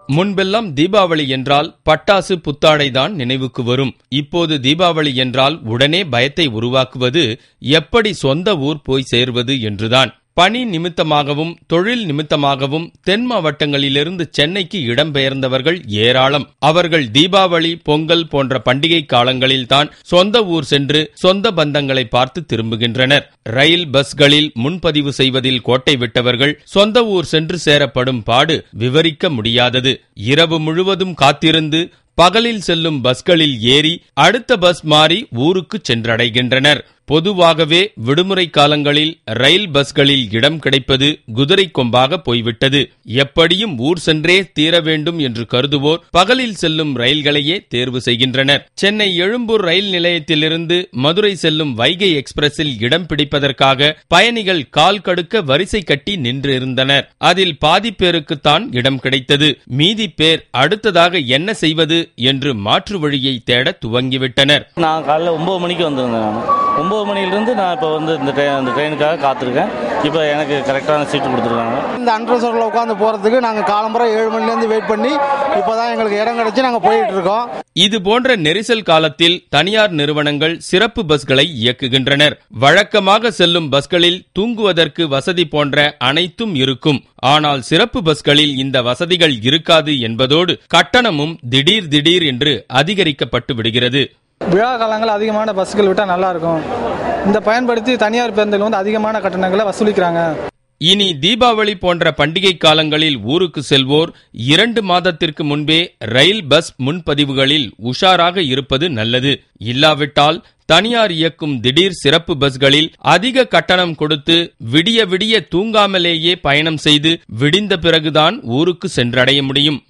முன்பெல்லாம் தீபாவளி என்றால் பட்டாசு புத்தாடைதான் நினைவுக்கு வரும். இப்போது தீபாவளி என்றால் உடனே பயத்தை உருவாக்குவது எப்படி சொந்த ஊர் போய் சேர்வது என்றுதான். பணி நிமித்தமாகவும் தொழில் நிமித்தமாகவும் தென் மாவட்டங்களிலிருந்து சென்னைக்கு இடம்பெயர்ந்தவர்கள் ஏராளம். அவர்கள் தீபாவளி, பொங்கல் போன்ற பண்டிகை காலங்களில்தான் சொந்த ஊர் சென்று சொந்த பந்தங்களை பார்த்து திரும்புகின்றனர். ரயில், பஸ்களில் முன்பதிவு செய்வதில் கோட்டை விட்டவர்கள் சொந்த ஊர் சென்று சேரப்படும் பாடு விவரிக்க முடியாதது. இரவு முழுவதும் காத்திருந்து பகலில் செல்லும் பஸ்களில் ஏறி அடுத்த பஸ் மாறி ஊருக்கு சென்றடைகின்றனர். பொதுவாகவே விடுமுறை காலங்களில் ரயில் பஸ்களில் இடம் கிடைப்பது குதிரை கொம்பாக போய்விட்டது. எப்படியும் ஊர் சென்றே தீர வேண்டும் என்று கருதுவோர் பகலில் செல்லும் ரயில்களையே தேர்வு செய்கின்றனர். சென்னை எழும்பூர் ரயில் நிலையத்திலிருந்து மதுரை செல்லும் வைகை எக்ஸ்பிரஸில் இடம் பிடிப்பதற்காக பயணிகள் கால் கடுக்க வரிசை கட்டி நின்றிருந்தனர். அதில் பாதி பேருக்குத்தான் இடம் கிடைத்தது. மீதி பேர் அடுத்ததாக என்ன செய்வது என்று மாற்று வழியை தேட துவங்கிவிட்டனர். நான் காலையில் 9 மணிக்கு வந்திருந்தேன். 9 மணிலிருந்து நான் இப்போ வந்து இந்த ட்ரெயினுக்காக காத்திருக்கேன். இப்போ எனக்கு கரெக்டான சீட்டு கொடுத்துருக்காங்க. இந்த அண்டர்சோரில் உட்காந்து போகிறதுக்கு நாங்கள் காலம்புற 7 மணிலேருந்து வெயிட் பண்ணி இப்போ தான் எங்களுக்கு இடம் கிடைச்சி நாங்கள் போயிட்டு இருக்கோம். இது போன்ற நெரிசல் காலத்தில் தனியார் நிறுவனங்கள் சிறப்பு பஸ்களை இயக்குகின்றனர். வழக்கமாக செல்லும் பஸ்களில் தூங்குவதற்கு வசதி போன்ற அனைத்தும் இருக்கும். ஆனால் சிறப்பு பஸ்களில் இந்த வசதிகள் இருக்காது என்பதோடு கட்டணமும் திடீர் என்று அதிகரிக்கப்பட்டு விடுகிறது. விழா காலங்கள் அதிகமான பஸ்கள் விட்டால் நல்லா இருக்கும். இந்த பயன்படுத்தி தனியார் பேருந்துகள் வந்து அதிகமான கட்டணங்களை வசூலிக்கிறாங்க. இனி தீபாவளி போன்ற பண்டிகை காலங்களில் ஊருக்கு செல்வோர் 2 மாதத்திற்கு முன்பே ரயில், பஸ் முன்பதிவுகளில் உஷாராக இருப்பது நல்லது. இல்லாவிட்டால் தனியார் இயக்கும் திடீர் சிறப்பு பஸ்களில் அதிக கட்டணம் கொடுத்து விடிய தூங்காமலேயே பயணம் செய்து விடிந்த பிறகுதான் ஊருக்கு சென்றடைய முடியும்.